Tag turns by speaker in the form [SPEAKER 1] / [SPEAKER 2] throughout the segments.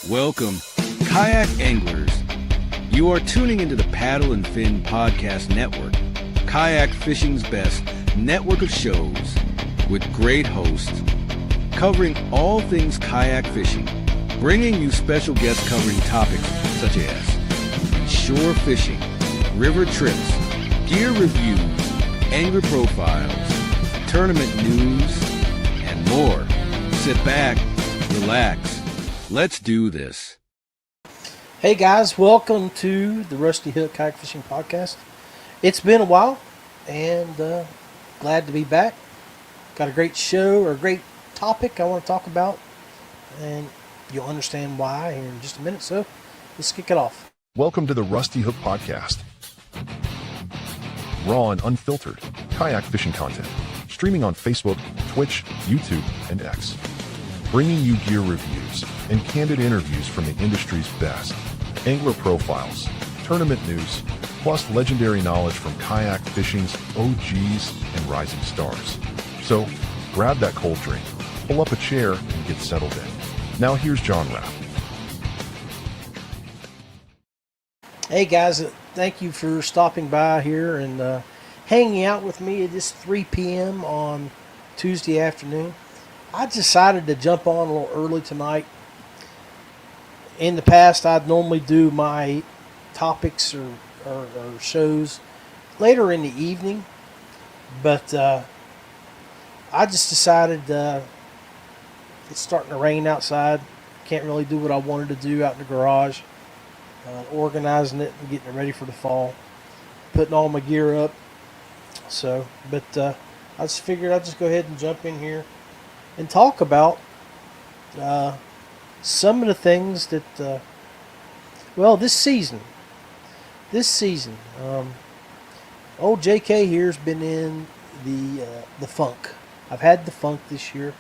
[SPEAKER 1] Welcome, Kayak Anglers. You are tuning into the Paddle and Fin Podcast Network, Kayak Fishing's best network of shows with great hosts covering all things kayak fishing, bringing you special guests covering topics such as shore fishing, river trips, gear reviews, angler profiles, tournament news, and more. Sit back, relax. Let's do this.
[SPEAKER 2] Hey guys, welcome to the Rusty Hook Kayak Fishing Podcast. It's been a while, and glad to be back. Got a great show, or a great topic I want to talk about, and you'll understand why here in just a minute, so let's kick it off.
[SPEAKER 3] Welcome to the Rusty Hook Podcast. Raw and unfiltered kayak fishing content, streaming on Facebook, Twitch, YouTube, and X. Bringing you gear reviews and candid interviews from the industry's best, angler profiles, tournament news, plus legendary knowledge from kayak fishing's OGs and rising stars. So, grab that cold drink, pull up a chair, and get settled in. Now here's John Rapp.
[SPEAKER 2] Hey guys, thank you for stopping by here and hanging out with me at this 3 p.m. on Tuesday afternoon. I decided to jump on a little early tonight. In the past, I'd normally do my topics or shows later in the evening, but I just decided it's starting to rain outside. Can't really do what I wanted to do out in the garage, organizing it and getting it ready for the fall, putting all my gear up. So, but I just figured I'd just go ahead and jump in here and talk about some of the things that, this season, old JK here's been in the funk. I've had the funk this year,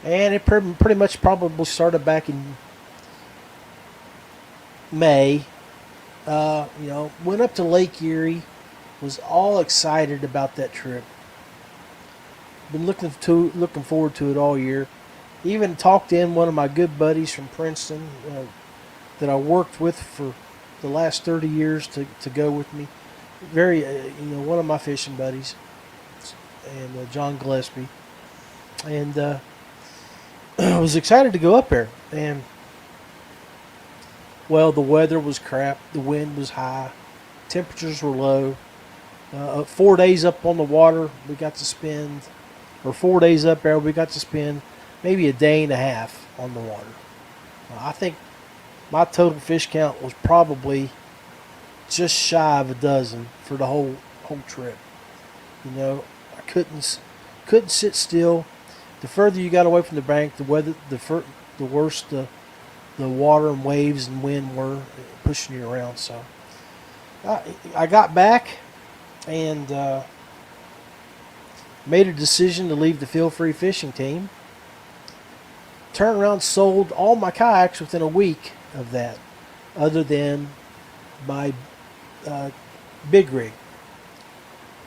[SPEAKER 2] and it pretty much probably started back in May. Went up to Lake Erie, was all excited about that trip. Been looking forward to it all year. Even talked in one of my good buddies from Princeton that I worked with for the last 30 years to go with me. Very, one of my fishing buddies, and John Gillespie. And I was excited to go up there. And, well, the weather was crap. The wind was high. Temperatures were low. 4 days up on the water, we got to spend, or 4 days up there, we got to spend maybe a day and a half on the water. I think my total fish count was probably just shy of a dozen for the whole trip. I couldn't sit still. The further you got away from the bank, the worse the water and waves and wind were pushing you around. So I got back and made a decision to leave the Feel Free Fishing team. Turned around, sold all my kayaks within a week of that, other than my big rig.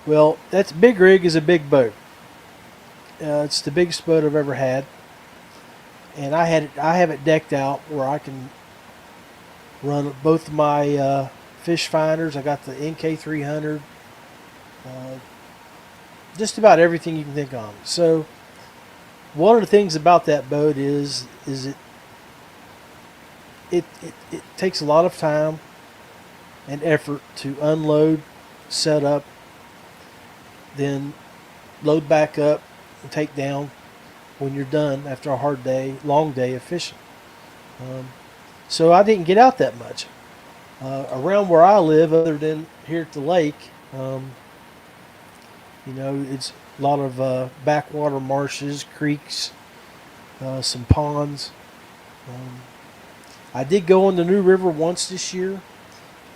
[SPEAKER 2] Well, that's big rig is a big boat. It's the biggest boat I've ever had, and I have it decked out where I can run both of my fish finders. I got the NK300. Just about everything you can think of. So one of the things about that boat is it takes a lot of time and effort to unload, set up, then load back up and take down when you're done after a long day of fishing. So I didn't get out that much. Around where I live, other than here at the lake, it's a lot of backwater marshes, creeks, some ponds. I did go on the New River once this year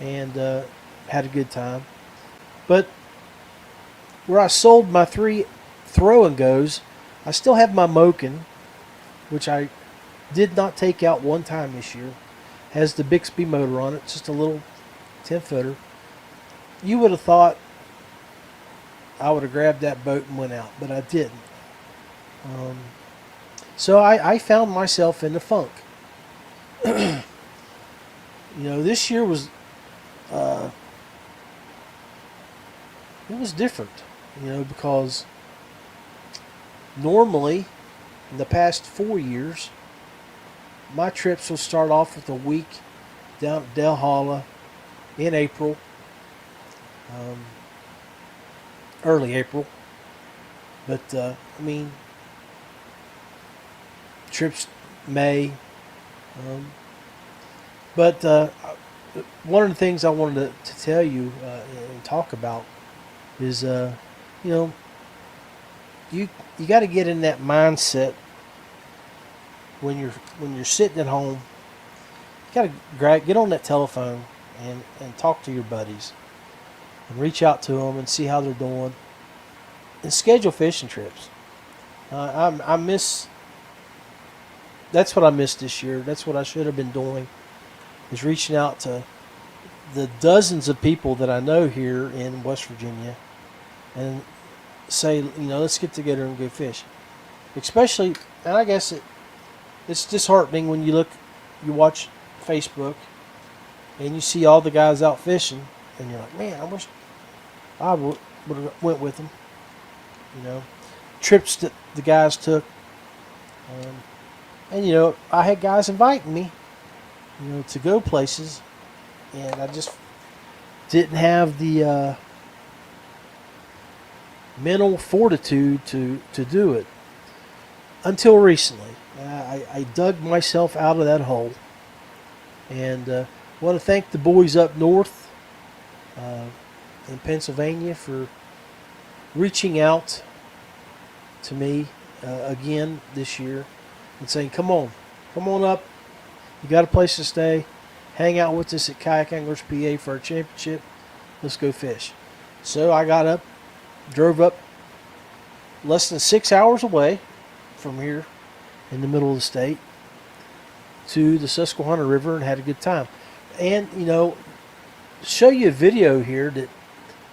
[SPEAKER 2] and had a good time. But where I sold my 3 throw and goes, I still have my Moken, which I did not take out one time this year, has the Bixby motor on it, just a little 10-footer. You would have thought I would have grabbed that boat and went out, but I didn't. So I found myself in the funk. This year was it was different, because normally in the past 4 years, my trips will start off with a week down at Del Holla in April, early April. But trips May. But one of the things I wanted to tell you and talk about is, you got to get in that mindset when you're sitting at home. You got to get on that telephone and talk to your buddies and reach out to them and see how they're doing and schedule fishing trips. I miss. That's what I missed this year. That's what I should have been doing, is reaching out to the dozens of people that I know here in West Virginia and say, let's get together and go fish. Especially, and I guess it's disheartening when you watch Facebook and you see all the guys out fishing and you're like, man, I wish I would have went with them. Trips that the guys took. And I had guys inviting me, to go places, and I just didn't have the mental fortitude to do it until recently. I dug myself out of that hole, and want to thank the boys up north in Pennsylvania for reaching out to me again this year and saying, come on up. You got a place to stay. Hang out with us at Kayak Anglers PA for our championship. Let's go fish. So I got up, drove up less than 6 hours away from here in the middle of the state to the Susquehanna River and had a good time. And, show you a video here that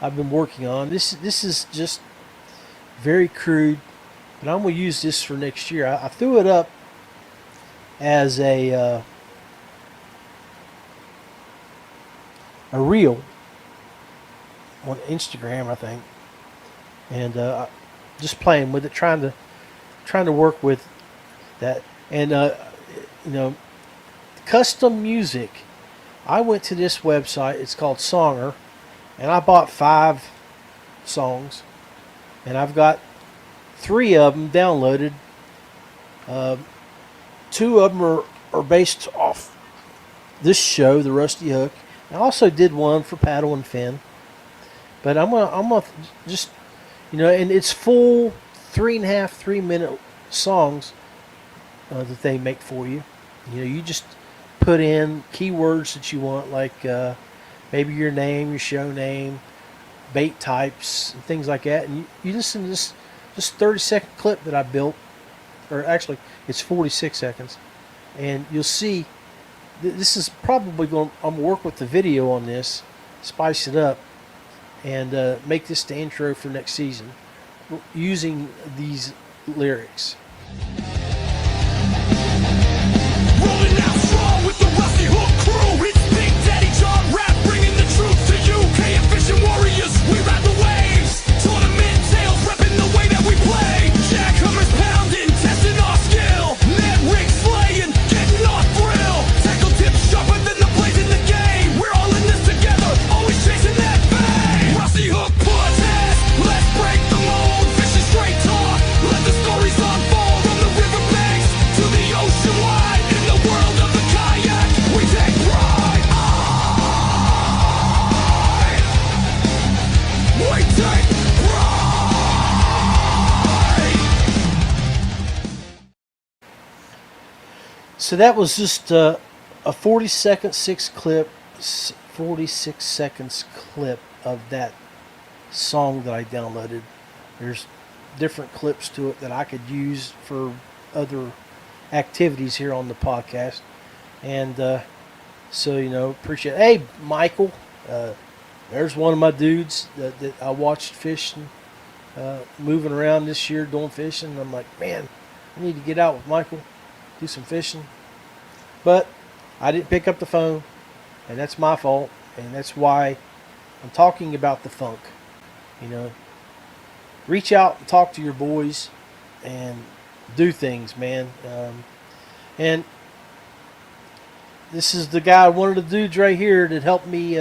[SPEAKER 2] I've been working on. This is just very crude, but I'm going to use this for next year. I threw it up as a reel on Instagram, I think, and just playing with it, trying to work with that, and custom music. I went to this website. It's called Songer, and I bought 5 songs, and I've got 3 of them downloaded. 2 of them are based off this show, The Rusty Hook. I also did one for Paddle and Fin. But I'm gonna just, and it's full 3.5, 3-minute songs that they make for you. You just put in keywords that you want, like maybe your name, your show name, bait types, and things like that. And you listen to this 30-second clip that I built, or actually it's 46 seconds, and you'll see this is probably I'm going to work with the video on this, spice it up, and make this the intro for next season using these lyrics.
[SPEAKER 4] Rolling out strong with the Rusty Hook crew. It's Big Daddy John Rapp bringing the truth to you. Kayak fishing warriors, we ride the waves. Tournament tails repping the way that we play. Jackhammers pounding, testing our skill. Mad rigs slaying, getting our thrill. Tackle tips sharper than the blades in the game. We're all in this together, always chasing that fame. Rusty Hook podcast, let's break the mold. Fishing straight talk, let the stories unfold. From the riverbanks to the ocean wide. In the world of the kayak, we take pride. We take pride.
[SPEAKER 2] So that was just a 46 seconds clip of that song that I downloaded. There's different clips to it that I could use for other activities here on the podcast. And so, appreciate it. Hey, Michael, there's one of my dudes that I watched fishing, moving around this year doing fishing. And I'm like, man, I need to get out with Michael, do some fishing. But I didn't pick up the phone, and that's my fault, and that's why I'm talking about the funk. Reach out and talk to your boys and do things, man. And this is the guy, one of the dudes right here that helped me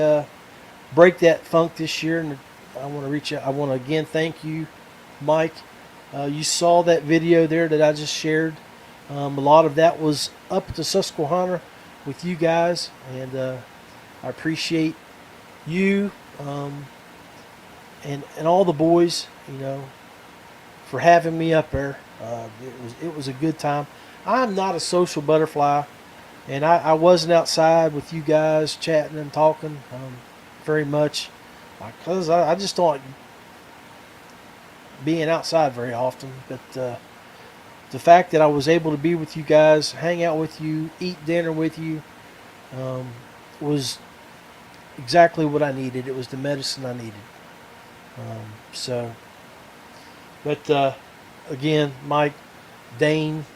[SPEAKER 2] break that funk this year. And I want to reach out. I want to again thank you, Mike. You saw that video there that I just shared. A lot of that was up to Susquehanna with you guys, and I appreciate you and all the boys, for having me up there. It was a good time. I'm not a social butterfly, and I wasn't outside with you guys chatting and talking very much, because I just don't like being outside very often. But the fact that I was able to be with you guys, hang out with you, eat dinner with you, was exactly what I needed. It was the medicine I needed. But again, Mike, Dane,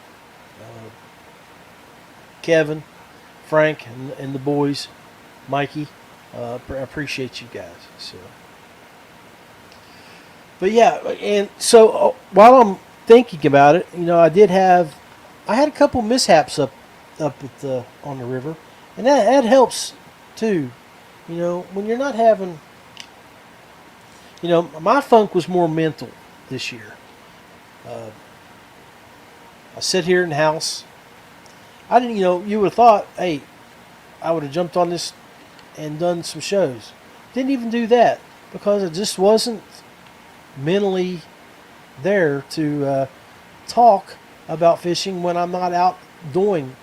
[SPEAKER 2] Kevin, Frank, and the boys, Mikey, I appreciate you guys. But yeah, and so while I'm thinking about it, I had a couple mishaps up at on the river, and that helps too. When you're not having, my funk was more mental this year. I sit here in the house. I didn't, you would have thought, hey, I would have jumped on this and done some shows. Didn't even do that because I just wasn't mentally there to talk about fishing when I'm not out doing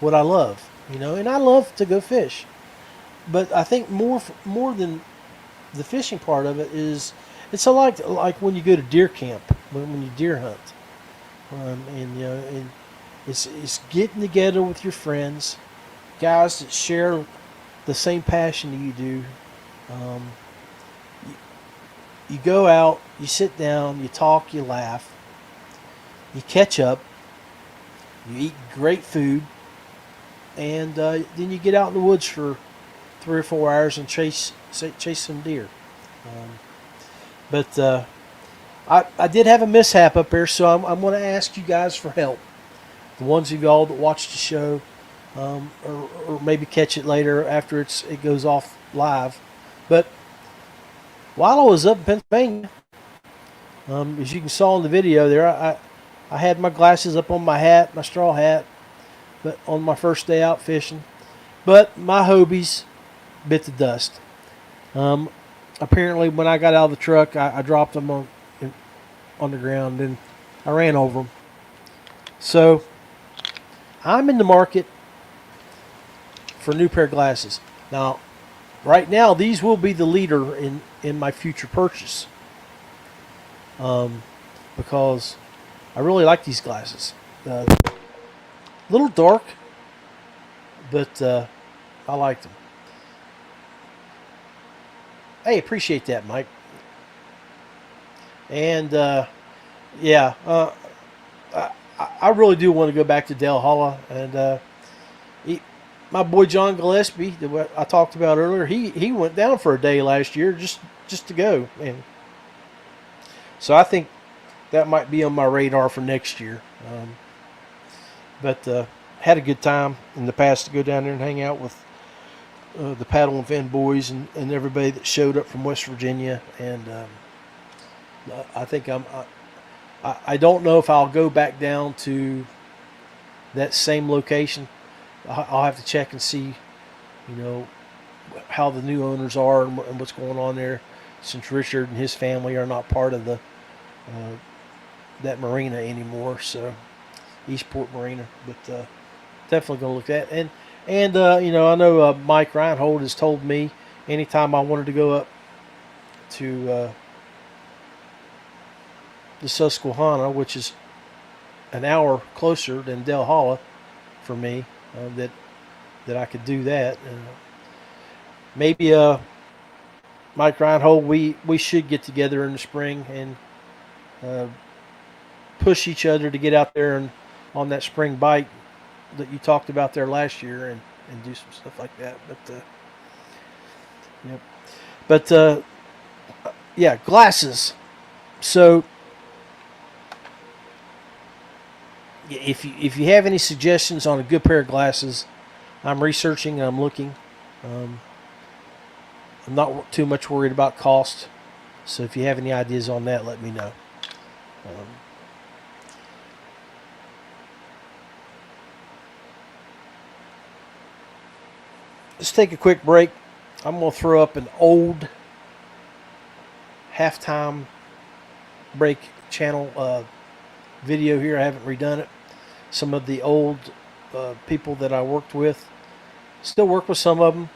[SPEAKER 2] what I love, and I love to go fish. But I think more than the fishing part of it is, it's like when you go to deer camp, when you deer hunt, and it's getting together with your friends, guys that share the same passion that you do. You go out, you sit down, you talk, you laugh, you catch up, you eat great food, and then you get out in the woods for 3 or 4 hours and chase some deer. But I did have a mishap up there, so I'm going to ask you guys for help. The ones of y'all that watch the show, or maybe catch it later after it goes off live. But while I was up in Pennsylvania, as you can saw in the video there, I had my glasses up on my hat, my straw hat, but on my first day out fishing. But my Hobies bit the dust. Apparently, when I got out of the truck, I dropped them on the ground, and I ran over them. So I'm in the market for a new pair of glasses. Now, right now, these will be the leader in my future purchase, because I really like these glasses. A little dark, but I like them. Hey, appreciate that, Mike. And yeah, I really do want to go back to Dale Holla, and my boy John Gillespie, that I talked about earlier, he went down for a day last year just to go, and so I think that might be on my radar for next year. But had a good time in the past to go down there and hang out with the Paddle and Fin boys and everybody that showed up from West Virginia, and I think I don't know if I'll go back down to that same location. I'll have to check and see, how the new owners are and what's going on there, since Richard and his family are not part of the that marina anymore. So Eastport Marina, but definitely gonna look at it. And I know Mike Reinhold has told me anytime I wanted to go up to the Susquehanna, which is an hour closer than Del Holla for me, that I could do that. Maybe Mike Reinhold, we should get together in the spring and push each other to get out there and on that spring bite that you talked about there last year and do some stuff like that. But yeah, glasses. So if you have any suggestions on a good pair of glasses, I'm researching and I'm looking. I'm not too much worried about cost. So if you have any ideas on that, let me know. Let's take a quick break. I'm going to throw up an old halftime break channel video here. I haven't redone it. Some of the old people that I worked with. Still work with some of them.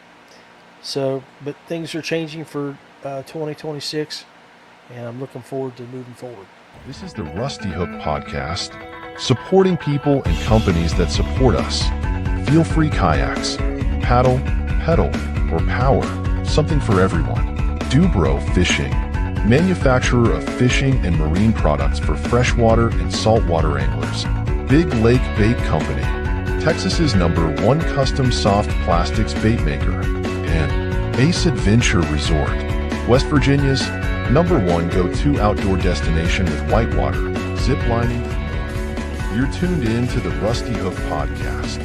[SPEAKER 2] But things are changing for 2026, and I'm looking forward to moving forward.
[SPEAKER 3] This is the Rusty Hook Podcast, supporting people and companies that support us. Feel free kayaks, paddle, pedal, or power, something for everyone. DuBro Fishing, manufacturer of fishing and marine products for freshwater and saltwater anglers. Big Lake Bait Company, Texas's #1 custom soft plastics bait maker. And Ace Adventure Resort, West Virginia's #1 go-to outdoor destination with whitewater, zip lining. You're tuned in to the Rusty Hook Podcast.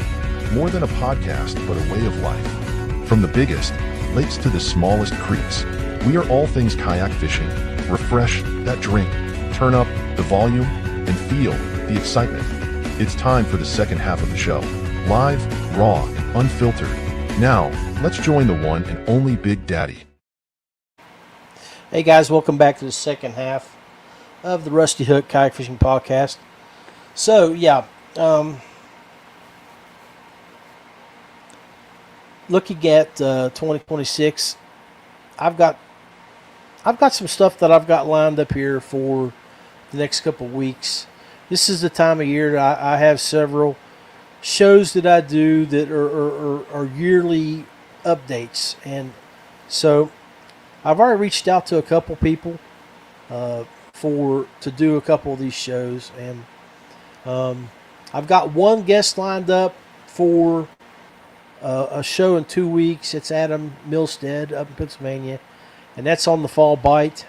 [SPEAKER 3] More than a podcast, but a way of life. From the biggest lakes to the smallest creeks, we are all things kayak fishing. Refresh that drink, turn up the volume, and feel the excitement. It's time for the second half of the show. Live, raw, and unfiltered. Now, let's join the one and only Big Daddy.
[SPEAKER 2] Hey guys, welcome back to the second half of the Rusty Hook Kayak Fishing Podcast. So, yeah, looking at 2026, I've got some stuff that I've got lined up here for the next couple of weeks. This is the time of year that I have several shows that I do that are yearly updates, and so I've already reached out to a couple people to do a couple of these shows, and I've got one guest lined up for a show in 2 weeks. It's Adam Milstead up in Pennsylvania, and that's on the fall bite.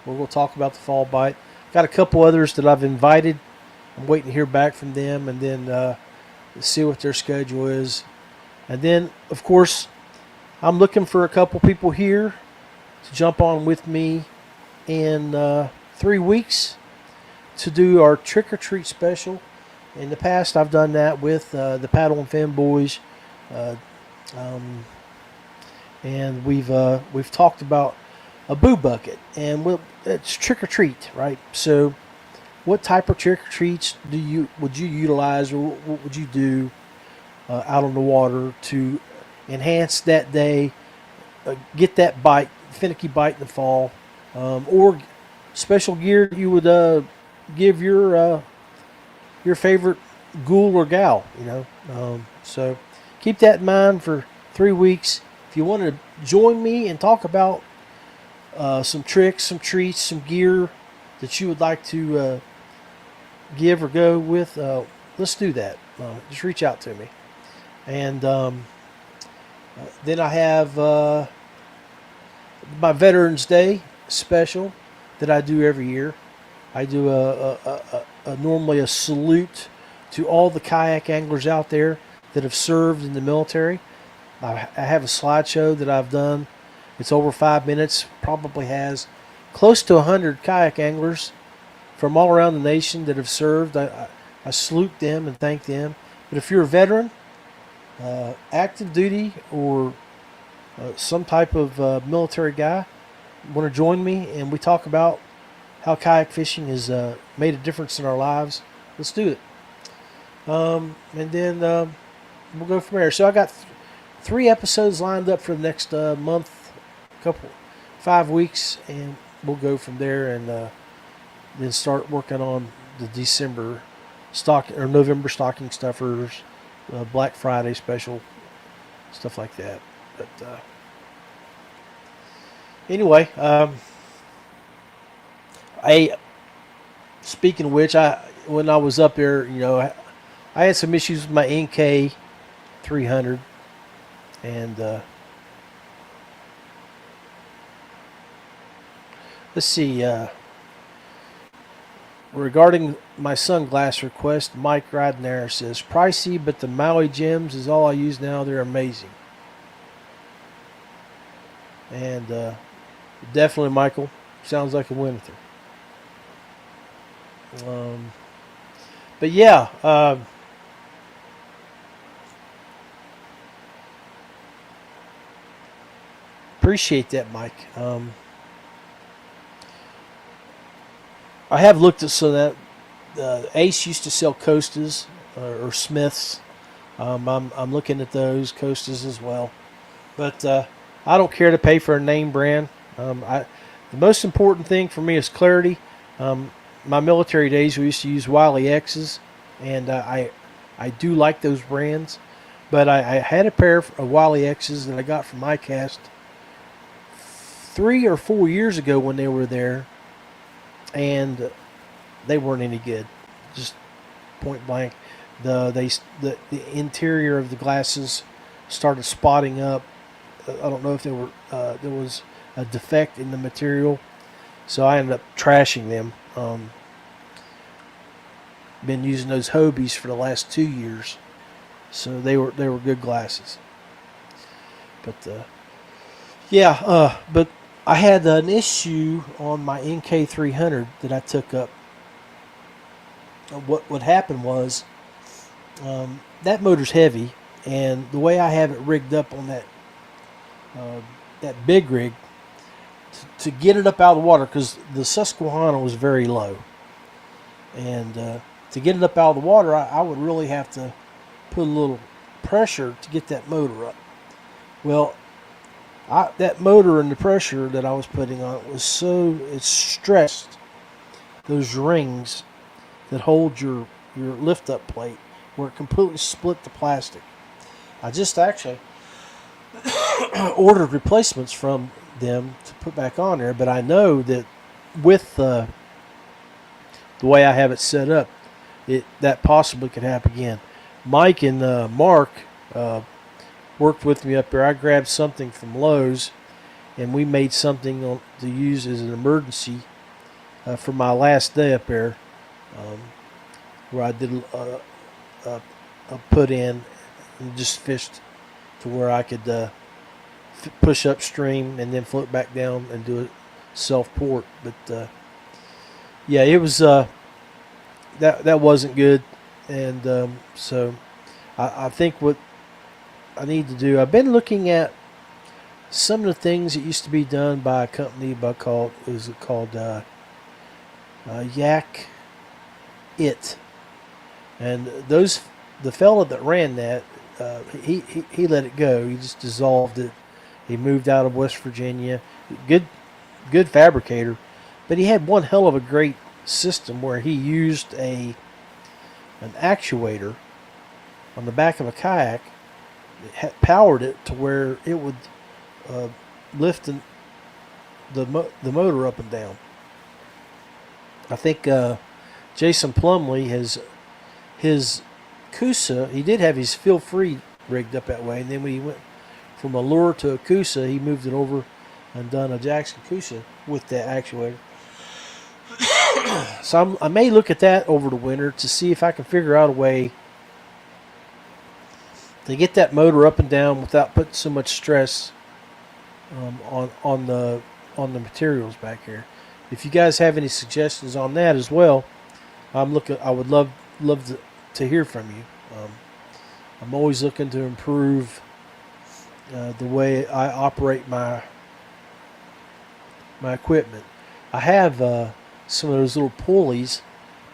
[SPEAKER 2] We'll talk about the fall bite. Got a couple others that I've invited. I'm waiting to hear back from them, and then see what their schedule is. And then, of course, I'm looking for a couple people here to jump on with me in 3 weeks to do our trick-or-treat special. In the past, I've done that with the Paddle and Fin boys, and we've talked about a boo bucket, and it's trick-or-treat, right? So what type of trick-or-treats would you utilize, or what would you do out on the water to enhance that day, get that bite, finicky bite in the fall, or special gear you would give your favorite ghoul or gal, so keep that in mind for 3 weeks. If you want to join me and talk about some tricks, some treats, some gear that you would like to give or go with, let's do that. Just reach out to me. And then I have my Veterans Day special that I do every year. I do normally a salute to all the kayak anglers out there that have served in the military. I have a slideshow that I've done. It's over 5 minutes. Probably has close to 100 kayak anglers from all around the nation that have served. I salute them and thank them. But if you're a veteran, active duty, or some type of military guy, want to join me and we talk about how kayak fishing has made a difference in our lives, let's do it. And then we'll go from there. So I got 3 episodes lined up for the next month, 5 weeks, and we'll go from there, and then start working on the December November stocking stuffers, Black Friday special, stuff like that. But anyway, speaking of which, when I was up there, I had some issues with my NK 300, and let's see. Regarding my sunglass request, Mike Rodnair says, pricey, but the Maui gems is all I use now. They're amazing. And definitely, Michael, sounds like a winner. But yeah, appreciate that, Mike. I have looked at so that Ace used to sell Costas or Smiths. I'm looking at those Costas as well, but I don't care to pay for a name brand. The most important thing for me is clarity. My military days, we used to use Wiley X's, and I do like those brands. But I had a pair of Wiley X's that I got from iCast 3 or 4 years ago when they were there, and they weren't any good. Just point blank. The interior of the glasses started spotting up. I don't know if there was a defect in the material, so I ended up trashing them. Been using those Hobies for the last 2 years, so they were good glasses. But but I had an issue on my NK300 that I took up. What happened was that motor's heavy, and the way I have it rigged up on that big rig, to get it up out of the water, because the Susquehanna was very low, and to get it up out of the water, I would really have to put a little pressure to get that motor up. Well, that motor and the pressure that I was putting on it was it stressed those rings that hold your lift up plate, where it completely split the plastic. I just actually ordered replacements from them to put back on there, but I know that with the way I have it set up, that possibly could happen again. Mike and Mark worked with me up there. I grabbed something from Lowe's, and we made something to use as an emergency for my last day up there, where I did a put in and just fished to where I could push upstream and then float back down and do a self-port. But yeah, it was that wasn't good, and so I think what I need to do, I've been looking at some of the things that used to be done by a company called Yak It, and the fella that ran that, he let it go. He just dissolved it. He moved out of West Virginia. Good fabricator, but he had one hell of a great system where he used an actuator on the back of a kayak, powered it to where it would lift the motor up and down. I think Jason Plumley has his Coosa. He did have his Feel Free rigged up that way, and then when he went from a lure to a Coosa, he moved it over and done a Jackson Coosa with that actuator. So I may look at that over the winter to see if I can figure out a way to get that motor up and down without putting so much stress on the materials back here. If you guys have any suggestions on that as well, I would love to hear from you. I'm always looking to improve the way I operate my equipment. I have some of those little pulleys,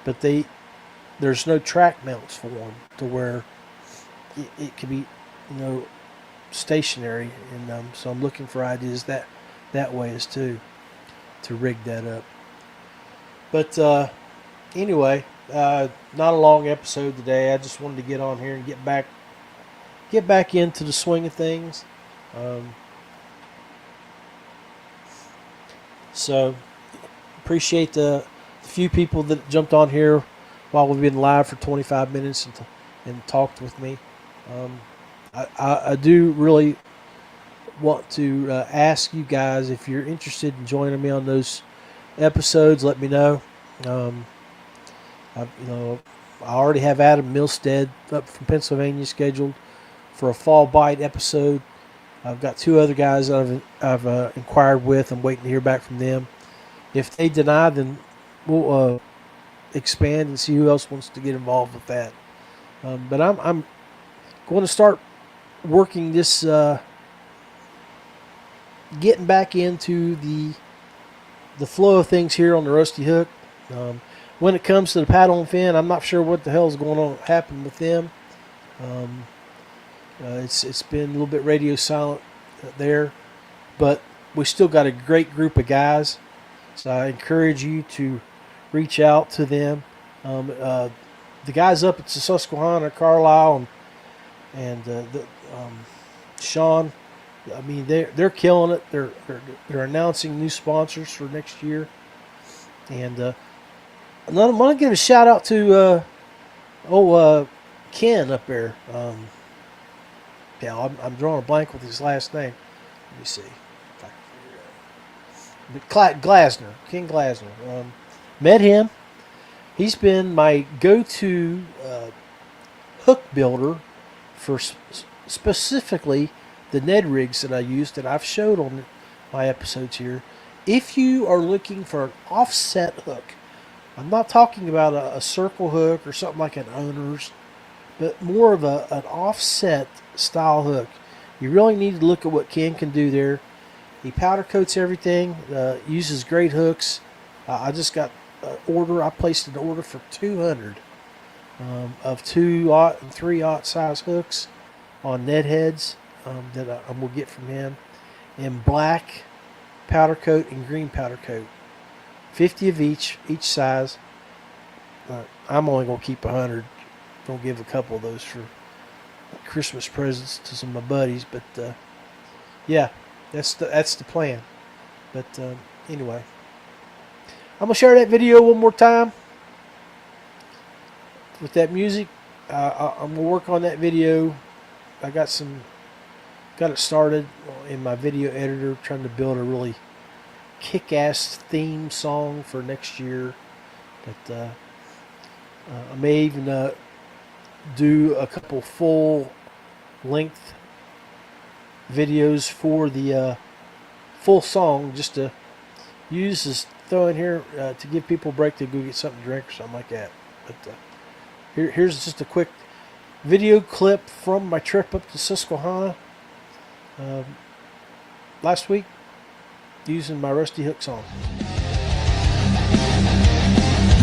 [SPEAKER 2] but there's no track mounts for them to where it can be stationary, and so I'm looking for ideas that way as to rig that up. But anyway, Not a long episode today. I just wanted to get on here and get back into the swing of things. So appreciate the few people that jumped on here while we've been live for 25 minutes and talked with me. I do really want to ask you guys if you're interested in joining me on those episodes. Let me know. I already have Adam Milstead up from Pennsylvania scheduled for a fall bite episode. I've got 2 other guys that I've inquired with. I'm waiting to hear back from them. If they deny, then we'll expand and see who else wants to get involved with that. But I'm going to start working this, getting back into the flow of things here on the Rusty Hook. When it comes to the paddle and fin, I'm not sure what the hell is going on happen with them. It's been a little bit radio silent there, but we still got a great group of guys. So I encourage you to reach out to them. The guys up at the Susquehanna, Carlisle, and Sean. I mean, they're killing it. They're announcing new sponsors for next year, and I want to give a shout out to Ken up there. I'm drawing a blank with his last name. Let me see if I can figure it out. Glasner, Ken Glasner. Met him. He's been my go-to hook builder for specifically the Ned rigs that I use that I've showed on my episodes here. If you are looking for an offset hook, I'm not talking about a circle hook or something like an owner's, but more of an offset style hook. You really need to look at what Ken can do there. He powder coats everything, uses great hooks. I just got an order. I placed an order for 200 of 2/0 and 3/0 size hooks on Ned heads that I'm going to get from him in black powder coat and green powder coat. 50 of each size. I'm only going to keep 100. Going to give a couple of those for Christmas presents to some of my buddies. But yeah, that's the plan. But anyway, I'm going to share that video one more time with that music. I'm going to work on that video. I got it started in my video editor, trying to build a really kick-ass theme song for next year. But I may even do a couple full-length videos for the full song, just to use as throw in here to give people a break to go get something to drink or something like that. But here's just a quick video clip from my trip up to Susquehanna last week, using my Rusty Hook song.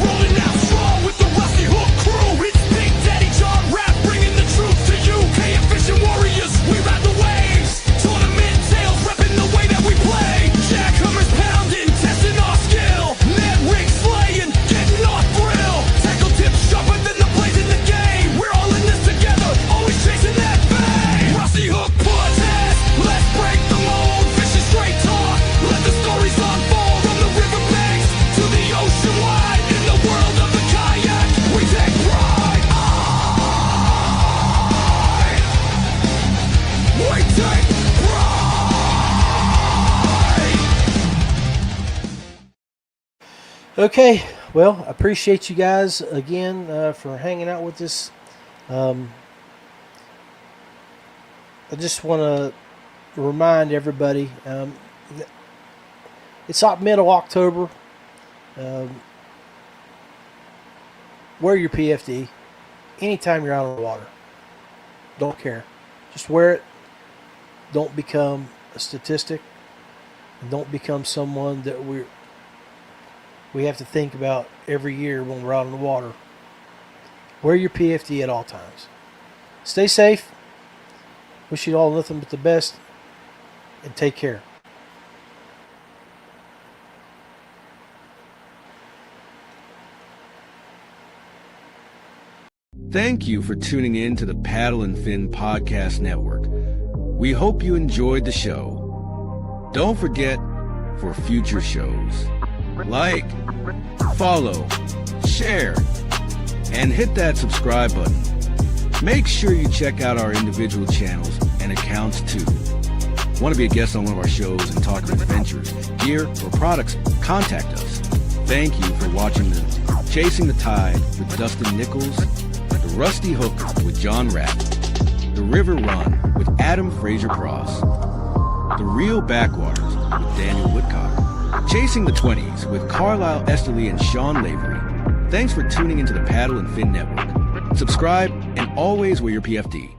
[SPEAKER 4] Rolling out strong with the Rusty Hook crew. It's Big Daddy John Rapp bringing the truth to you. Kayak fishing warriors, we ride the waves. Tournament tails repping the way that we play. Jackhammers pounding, testing our skill. Net rig slaying, getting off grill. Tackle tips sharper than the blades in the game. We're all in this together, always chasing that fame. Rusty Hook podcast, let's break the mold. Fishing straight talk, let the stories unfold. From the riverbanks to the ocean wide, in the world of the kayak, we take pride. We take pride.
[SPEAKER 2] Okay, well, I appreciate you guys again for hanging out with us. I just want to remind everybody, it's up middle October. Wear your PFD anytime you're out on the water. Don't care. Just wear it. Don't become a statistic. And don't become someone that we have to think about every year when we're out on the water. Wear your PFD at all times. Stay safe. Wish you all nothing but the best. And take care.
[SPEAKER 1] Thank you for tuning in to the Paddle and Fin Podcast Network. We hope you enjoyed the show. Don't forget, for future shows, like, follow, share, and hit that subscribe button. Make sure you check out our individual channels and accounts too. Want to be a guest on one of our shows and talk about adventures, gear, or products? Contact us. Thank you for watching the Chasing the Tide with Dustin Nichols, The Rusty Hook with John Rapp, The River Run with Adam Fraser Cross, The Real Backwaters with Daniel Whitcock, Chasing the 20s with Carlisle Esterly and Sean Lavery. Thanks for tuning into the Paddle and Fin Network. Subscribe and always wear your PFD.